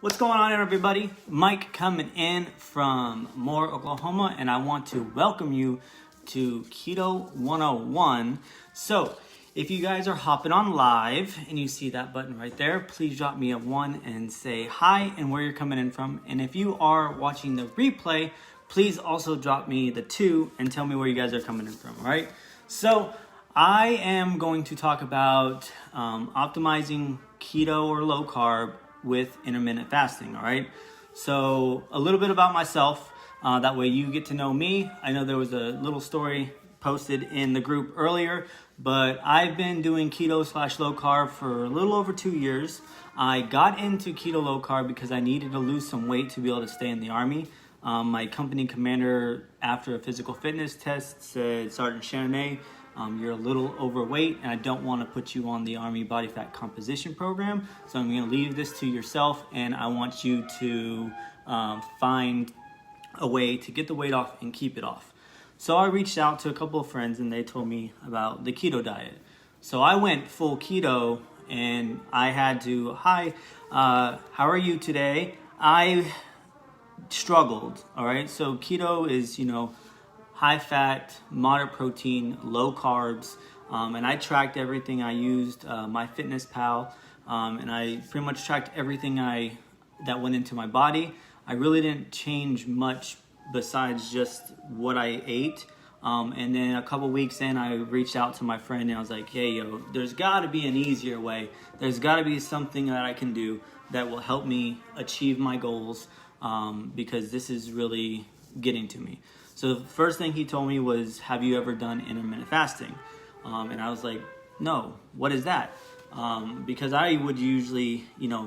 What's going on, everybody? Mike coming in from Moore, Oklahoma, and I want to welcome you to Keto 101. So, if you guys are hopping on live and you see that button right there, please drop me a 1 and say hi and where you're coming in from. And if you are watching the replay, please also drop me the 2 and tell me where you guys are coming in from, all right? So, I am going to talk about optimizing keto or low carb with intermittent fasting, all right? So a little bit about myself, that way you get to know me. I know there was a little story posted in the group earlier, but I've been doing keto/low carb for a little over 2 years. I got into keto low carb because I needed to lose some weight to be able to stay in the Army. My company commander, after a physical fitness test, said, Sergeant Chanonay, you're a little overweight and I don't want to put you on the Army Body Fat Composition Program. So I'm going to leave this to yourself and I want you to find a way to get the weight off and keep it off. So I reached out to a couple of friends and they told me about the keto diet. So I went full keto and I had to, how are you today? I struggled, all right? So keto is, high fat, moderate protein, low carbs, and I tracked everything. I used MyFitnessPal, and I pretty much tracked everything that went into my body. I really didn't change much besides just what I ate. And then a couple weeks in, I reached out to my friend and I was like, hey, there's got to be an easier way. There's got to be something that I can do that will help me achieve my goals, because this is really getting to me. So the first thing he told me was, have you ever done intermittent fasting? And I was like, no, what is that? Because I would usually,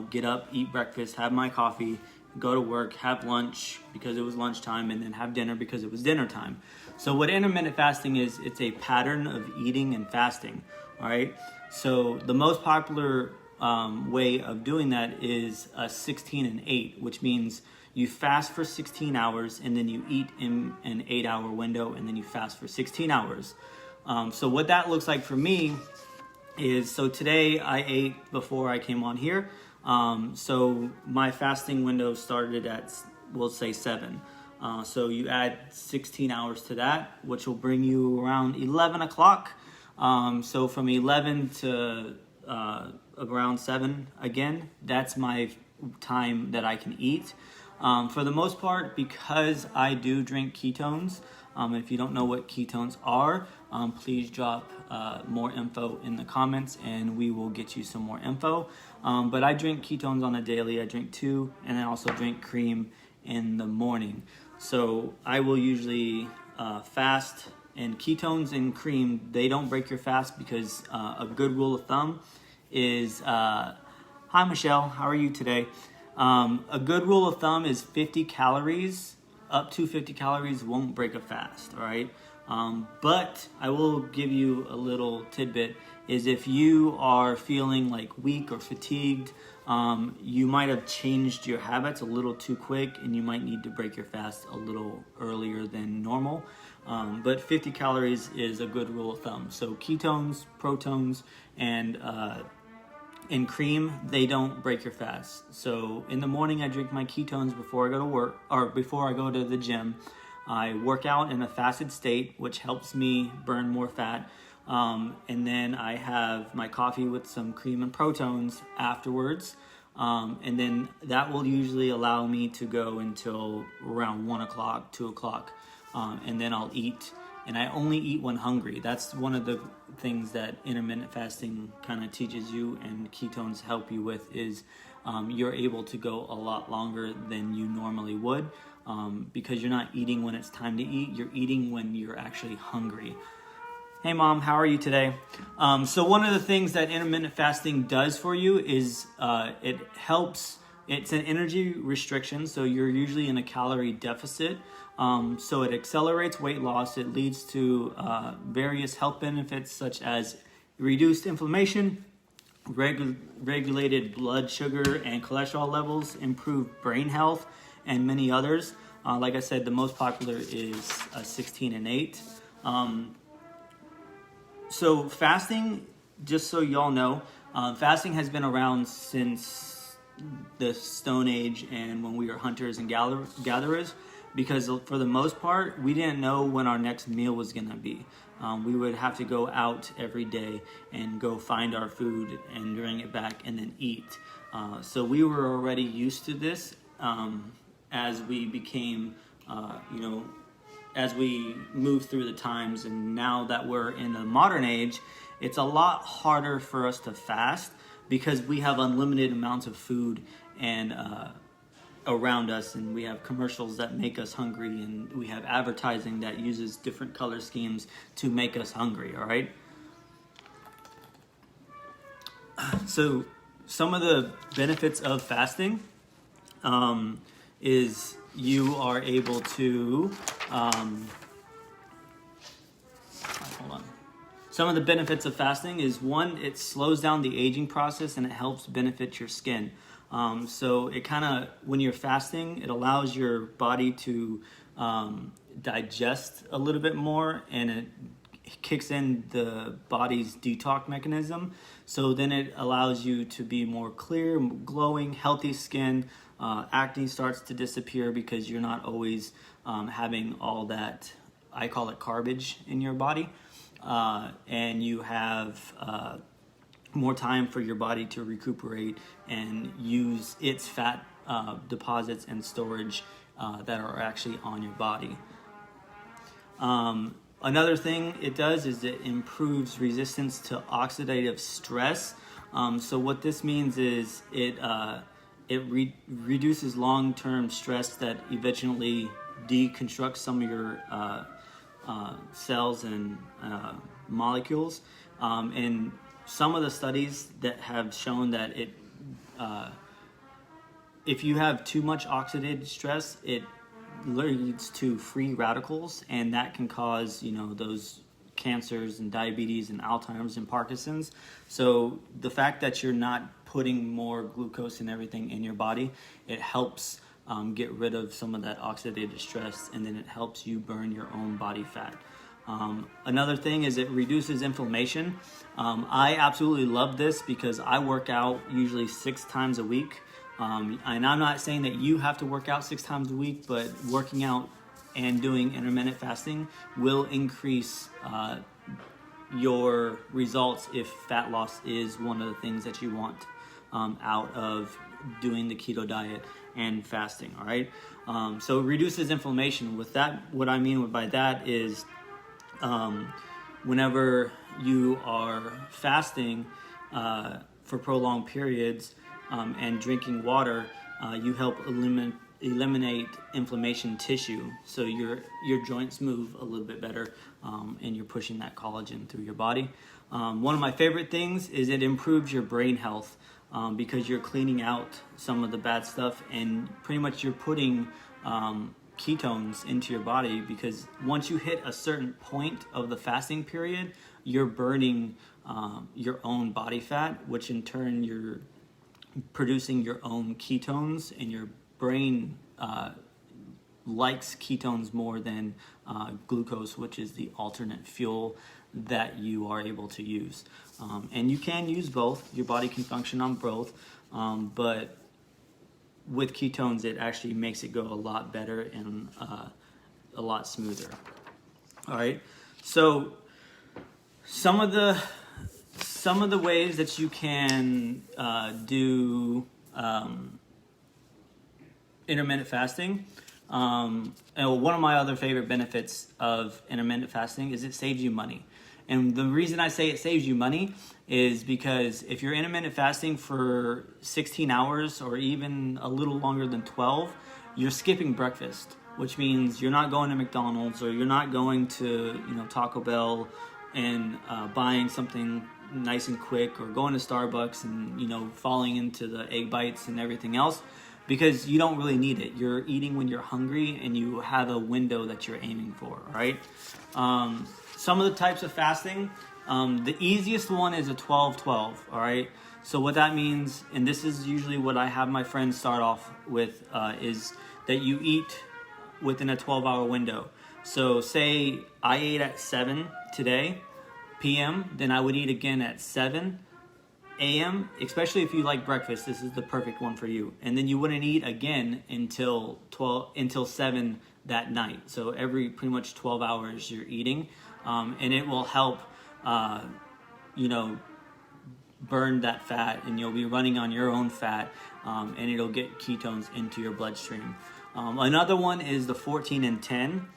get up, eat breakfast, have my coffee, go to work, have lunch because it was lunchtime, and then have dinner because it was dinner time. So what intermittent fasting is, it's a pattern of eating and fasting, all right? So the most popular way of doing that is a 16 and 8, which means you fast for 16 hours and then you eat in an 8-hour window and then you fast for 16 hours. So what that looks like for me is, so today I ate before I came on here. So my fasting window started at, we'll say 7. So you add 16 hours to that, which will bring you around 11 o'clock. So from 11 to around 7 again, that's my time that I can eat. For the most part, because I do drink ketones, if you don't know what ketones are, please drop more info in the comments and we will get you some more info. But I drink ketones on a daily. I drink 2 and I also drink cream in the morning. So I will usually fast, and ketones and cream, they don't break your fast because a good rule of thumb is, hi Michelle, how are you today? A good rule of thumb is 50 calories, up to 50 calories won't break a fast, all right? But I will give you a little tidbit, is if you are feeling like weak or fatigued, you might have changed your habits a little too quick and you might need to break your fast a little earlier than normal. But 50 calories is a good rule of thumb. So ketones, protons, and cream, they don't break your fast. So in the morning, I drink my ketones before I go to work or before I go to the gym. I work out in a fasted state, which helps me burn more fat. And then I have my coffee with some cream and protons afterwards. And then that will usually allow me to go until around 1 o'clock, 2 o'clock. And then I'll eat. And I only eat when hungry. That's one of the things that intermittent fasting kind of teaches you and ketones help you with, is you're able to go a lot longer than you normally would, because you're not eating when it's time to eat. You're eating when you're actually hungry. Hey mom, how are you today? So one of the things that intermittent fasting does for you is it helps. It's an energy restriction, so you're usually in a calorie deficit. So it accelerates weight loss. It leads to various health benefits such as reduced inflammation, regulated blood sugar and cholesterol levels, improved brain health, and many others. Like I said, the most popular is 16 and 8. So fasting, just so y'all know, fasting has been around since the Stone Age and when we were hunters and gatherers, because for the most part, we didn't know when our next meal was going to be. We would have to go out every day and go find our food and bring it back and then eat. So we were already used to this as we became, as we moved through the times. And now that we're in the modern age, it's a lot harder for us to fast because we have unlimited amounts of food and around us, and we have commercials that make us hungry, and we have advertising that uses different color schemes to make us hungry. All right. So some of the benefits of fasting is you are able to hold on. Some of the benefits of fasting is, one, it slows down the aging process and it helps benefit your skin. So it kind of, when you're fasting, it allows your body to digest a little bit more, and it kicks in the body's detox mechanism. So then it allows you to be more clear, glowing, healthy skin. Acne starts to disappear because you're not always having all that, I call it garbage, in your body. And you have more time for your body to recuperate and use its fat deposits and storage that are actually on your body. Another thing it does is it improves resistance to oxidative stress. So what this means is it reduces long-term stress that eventually deconstructs some of your cells and molecules. And some of the studies that have shown that it, if you have too much oxidative stress, it leads to free radicals, and that can cause, those cancers and diabetes and Alzheimer's and Parkinson's. So the fact that you're not putting more glucose and everything in your body, it helps get rid of some of that oxidative stress, and then it helps you burn your own body fat. Another thing is it reduces inflammation. I absolutely love this because I work out usually 6 times a week. And I'm not saying that you have to work out 6 times a week, but working out and doing intermittent fasting will increase your results if fat loss is one of the things that you want out of doing the keto diet and fasting. All right. So it reduces inflammation. With that, what I mean by that is whenever you are fasting for prolonged periods and drinking water, you help eliminate inflammation tissue, so your joints move a little bit better, and you're pushing that collagen through your body. One of my favorite things is it improves your brain health because you're cleaning out some of the bad stuff, and pretty much you're putting ketones into your body, because once you hit a certain point of the fasting period, you're burning your own body fat, which in turn you're producing your own ketones, and your brain likes ketones more than glucose, which is the alternate fuel that you are able to use. And you can use both. Your body can function on both, but with ketones, it actually makes it go a lot better and a lot smoother. All right. So some of the ways that you can do intermittent fasting. And one of my other favorite benefits of intermittent fasting is it saves you money. And the reason I say it saves you money is because if you're intermittent fasting for 16 hours or even a little longer than 12, you're skipping breakfast, which means you're not going to McDonald's, or you're not going to Taco Bell and buying something nice and quick, or going to Starbucks and falling into the egg bites and everything else, because you don't really need it. You're eating when you're hungry, and you have a window that you're aiming for, right? Some of the types of fasting, the easiest one is a 12-12, all right? So what that means, and this is usually what I have my friends start off with, is that you eat within a 12-hour window. So say I ate at 7 today, p.m., then I would eat again at 7, a.m., especially if you like breakfast, this is the perfect one for you. And then you wouldn't eat again until 7 that night. So every pretty much 12 hours you're eating, and it will help, you know, burn that fat, and you'll be running on your own fat, and it'll get ketones into your bloodstream. Another one is the 14 and 10.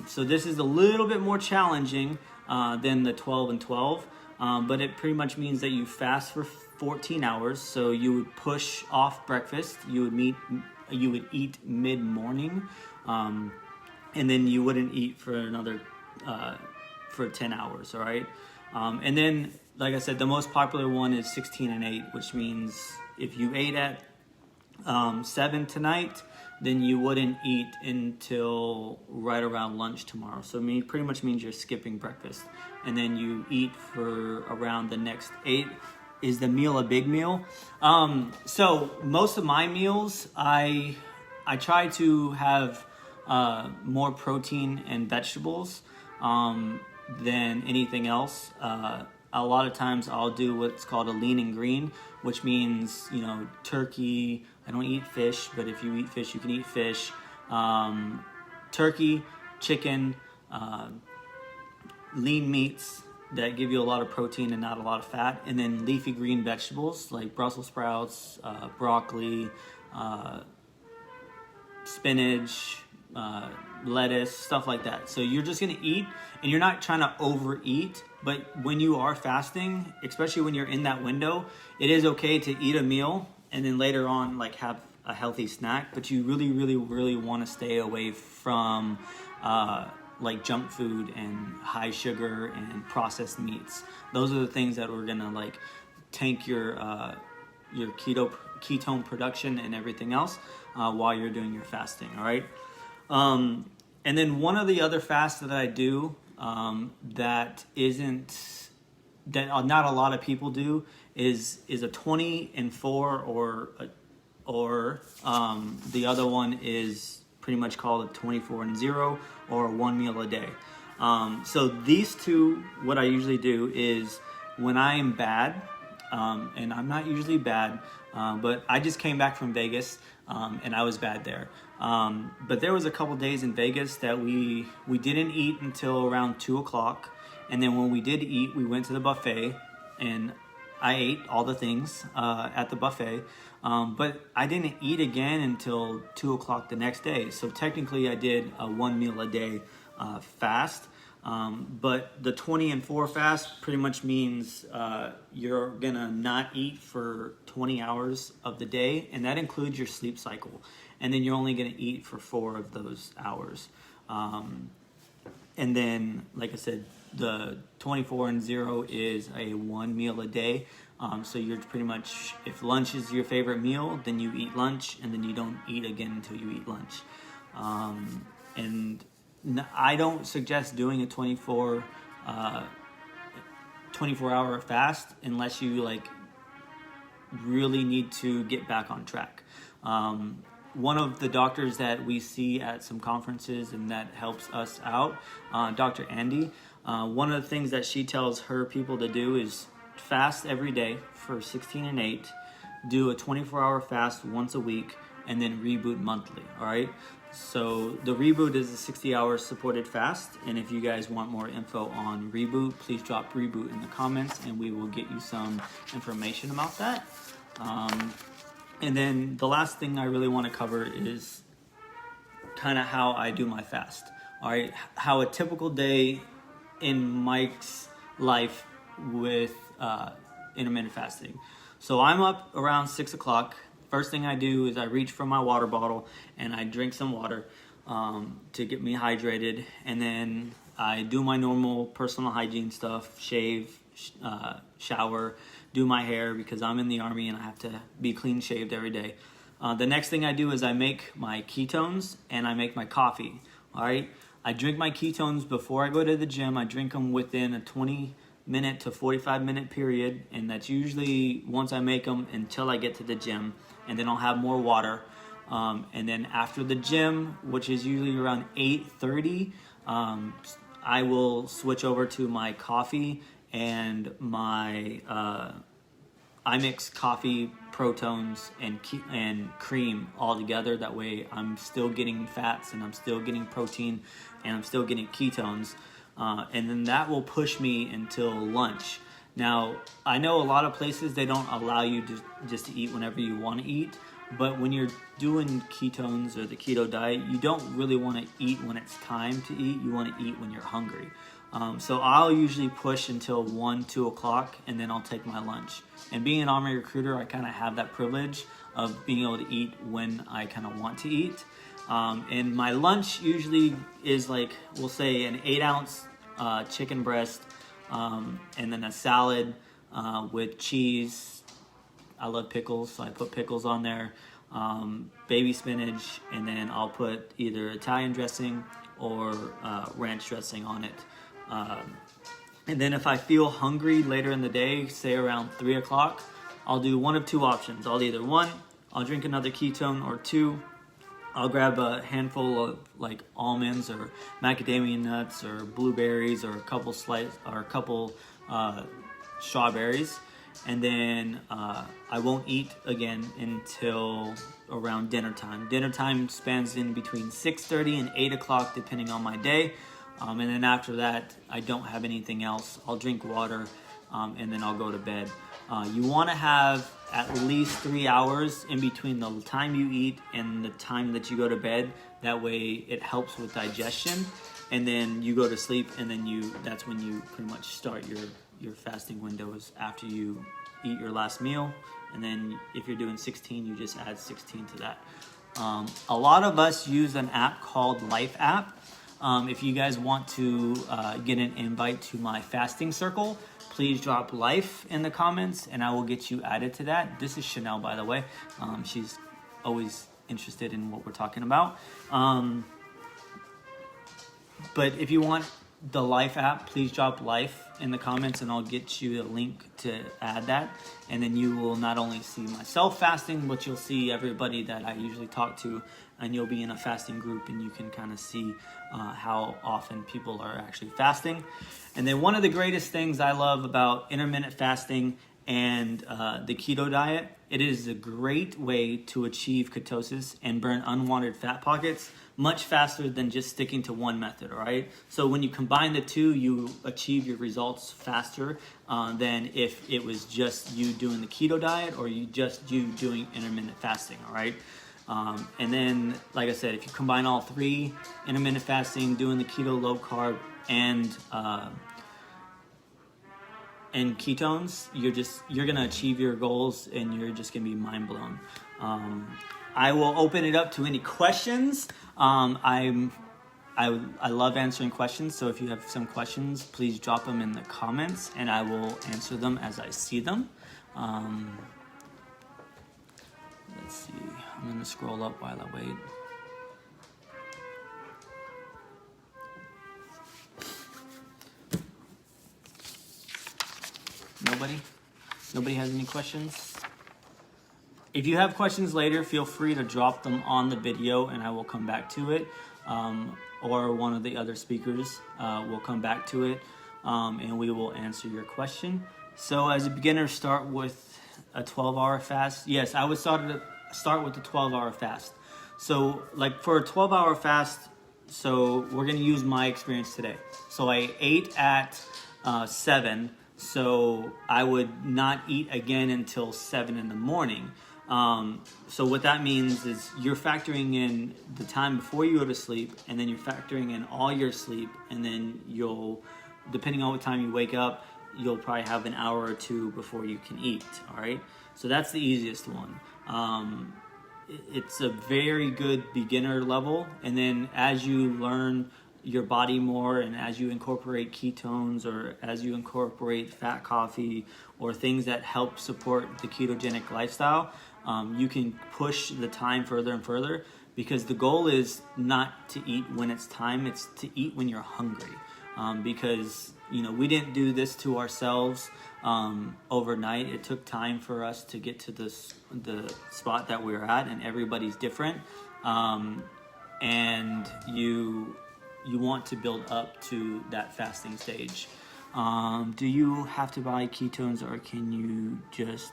So this is a little bit more challenging than the 12 and 12, but it pretty much means that you fast for 14 hours. So you would push off breakfast, you would eat mid-morning, and then you wouldn't eat for another for 10 hours, all right? And then, like I said, the most popular one is 16 and 8, which means if you ate at 7 tonight, then you wouldn't eat until right around lunch tomorrow. So it pretty much means you're skipping breakfast. And then you eat for around the next 8. Is the meal a big meal? So most of my meals, I try to have more protein and vegetables than anything else. A lot of times I'll do what's called a lean and green, which means, you know, turkey. I don't eat fish, but if you eat fish, you can eat fish. Turkey, chicken, lean meats that give you a lot of protein and not a lot of fat, and then leafy green vegetables like Brussels sprouts, broccoli, spinach, lettuce, stuff like that. So you're just gonna eat, and you're not trying to overeat, but when you are fasting, especially when you're in that window, it is okay to eat a meal and then later on like have a healthy snack, but you really, really, really want to stay away from like junk food and high sugar and processed meats. Those are the things that are gonna like tank your ketone production and everything else while you're doing your fasting, all right? And then one of the other fasts that I do that not a lot of people do is a 20 and 4, or the other one is pretty much called a 24 and 0, or 1 meal a day. So these two, what I usually do is when I am bad, and I'm not usually bad, but I just came back from Vegas, and I was bad there. But there was a couple days in Vegas that we didn't eat until around 2 o'clock. And then when we did eat, we went to the buffet, and I ate all the things at the buffet. But I didn't eat again until 2 o'clock the next day. So technically I did a 1 meal a day fast. But the 20 and 4 fast pretty much means you're gonna not eat for 20 hours of the day, and that includes your sleep cycle. And then you're only gonna eat for 4 of those hours. And then, like I said, the 24 and 0 is a 1 meal a day. So you're pretty much, if lunch is your favorite meal, then you eat lunch, and then you don't eat again until you eat lunch. And I don't suggest doing a 24-hour fast unless you like really need to get back on track. One of the doctors that we see at some conferences and that helps us out, Dr. Andy, one of the things that she tells her people to do is fast every day for 16 and 8, do a 24-hour fast once a week, and then reboot monthly, all right? So the reboot is a 60-hour supported fast, and if you guys want more info on reboot, please drop reboot in the comments, and we will get you some information about that. And then the last thing I really want to cover is kind of how I do my fast, all right? How a typical day in Mike's life with intermittent fasting. So I'm up around 6 o'clock. First thing I do is I reach for my water bottle and I drink some water to get me hydrated. And then I do my normal personal hygiene stuff, shave, shower, do my hair because I'm in the Army and I have to be clean shaved every day. The next thing I do is I make my ketones and I make my coffee, all right? I drink my ketones before I go to the gym. I drink them within a 20-minute to 45-minute period, and that's usually once I make them until I get to the gym, and then I'll have more water. And then after the gym, which is usually around 8:30, I will switch over to my coffee and my I mix coffee, protons, and cream all together. That way I'm still getting fats and I'm still getting protein and I'm still getting ketones. And then that will push me until lunch. Now, I know a lot of places, they don't allow you to just eat whenever you want to eat. But when you're doing ketones or the keto diet, you don't really want to eat when it's time to eat. You want to eat when you're hungry. So I'll usually push until 1, 2 o'clock, and then I'll take my lunch. And being an Army recruiter, I kind of have that privilege of being able to eat when I kind of want to eat. And my lunch usually is like, we'll say an 8-ounce chicken breast, and then a salad with cheese. I love pickles, so I put pickles on there, baby spinach, and then I'll put either Italian dressing or ranch dressing on it. And then if I feel hungry later in the day, say around 3 o'clock, I'll do one of two options. I'll either, one, I'll drink another ketone, or two, I'll grab a handful of like almonds or macadamia nuts or blueberries or a couple strawberries. And then I won't eat again until around dinner time. Dinner time spans in between 6:30 and 8 o'clock, depending on my day. And then after that, I don't have anything else. I'll drink water, and then I'll go to bed. You want to have at least 3 hours in between the time you eat and the time that you go to bed. That way it helps with digestion. And then you go to sleep, and then that's when you pretty much start your fasting windows after you eat your last meal. And then if you're doing 16, you just add 16 to that. A lot of us use an app called Life app. If you guys want to get an invite to my fasting circle, please drop Life in the comments and I will get you added to that. This is Chanel, by the way. She's always interested in what we're talking about. But if you want the Life app, please drop Life in the comments and I'll get you a link to add that. And then you will not only see myself fasting, but you'll see everybody that I usually talk to, and you'll be in a fasting group and you can kind of see how often people are actually fasting. And then one of the greatest things I love about intermittent fasting and the keto diet, it is a great way to achieve ketosis and burn unwanted fat pockets much faster than just sticking to one method, all right? So when you combine the two, you achieve your results faster than if it was just you doing the keto diet or you doing intermittent fasting, all right? And then, like I said, if you combine all three, intermittent fasting, doing the keto, low carb, and ketones, you're gonna achieve your goals and you're just gonna be mind blown. I will open it up to any questions. I love answering questions, so if you have some questions, please drop them in the comments and I will answer them as I see them. Let's see, I'm gonna scroll up while I wait. Nobody has any questions? If you have questions later, feel free to drop them on the video and I will come back to it. Or one of the other speakers will come back to it and we will answer your question. So as a beginner, start with a 12-hour fast. Yes, I would start with the 12-hour fast. So like for a 12-hour fast, so we're gonna use my experience today. So I ate at 7, so I would not eat again until 7 in the morning. So what that means is you're factoring in the time before you go to sleep, and then you're factoring in all your sleep, and then depending on what time you wake up, you'll probably have an hour or two before you can eat, all right? So that's the easiest one. It's a very good beginner level, and then as you learn your body more and as you incorporate ketones or as you incorporate fat coffee or things that help support the ketogenic lifestyle, you can push the time further and further, because the goal is not to eat when it's time, it's to eat when you're hungry. Because we didn't do this to ourselves overnight. It took time for us to get to the spot that we're at, and everybody's different. And you want to build up to that fasting stage. Do you have to buy ketones or can you just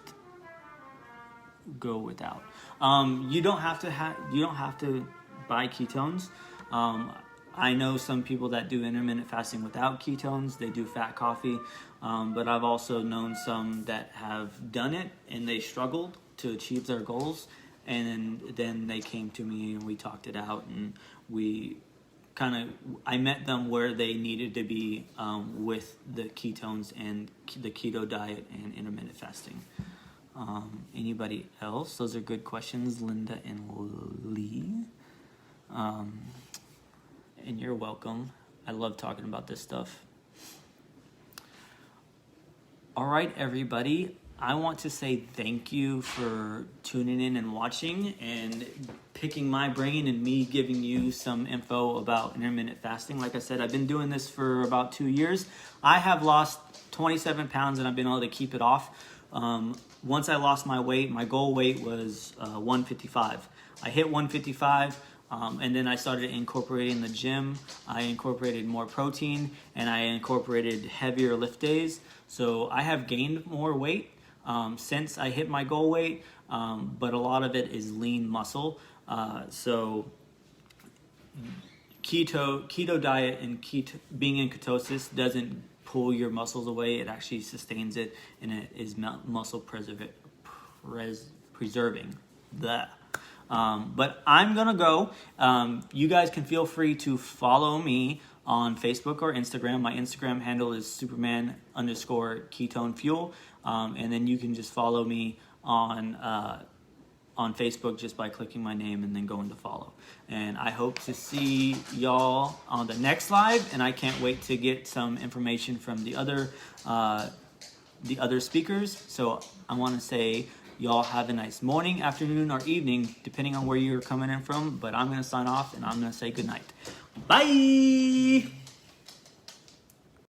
go without. You don't have to buy ketones. I know some people that do intermittent fasting without ketones. They do fat coffee, but I've also known some that have done it and they struggled to achieve their goals, and then they came to me and we talked it out, and I met them where they needed to be with the ketones and the keto diet and intermittent fasting. Anybody else? Those are good questions, Linda and Lee. And you're welcome. I love talking about this stuff. All right, everybody. I want to say thank you for tuning in and watching and picking my brain and me giving you some info about intermittent fasting. Like I said, I've been doing this for about 2 years. I have lost 27 pounds and I've been able to keep it off. Once I lost my weight, my goal weight was 155. I hit 155. And then I started incorporating the gym. I incorporated more protein and I incorporated heavier lift days. So I have gained more weight since I hit my goal weight, but a lot of it is lean muscle. So keto diet and being in ketosis doesn't pull your muscles away. It actually sustains it, and it is muscle preserving. But I'm gonna go. You guys can feel free to follow me on Facebook or Instagram. My Instagram handle is Superman_ketone fuel. And then you can just follow me on Facebook just by clicking my name and then going to follow. And I hope to see y'all on the next live, and I can't wait to get some information from the other speakers. So I want to say y'all have a nice morning, afternoon, or evening, depending on where you're coming in from. But I'm going to sign off and I'm going to say good night. Bye!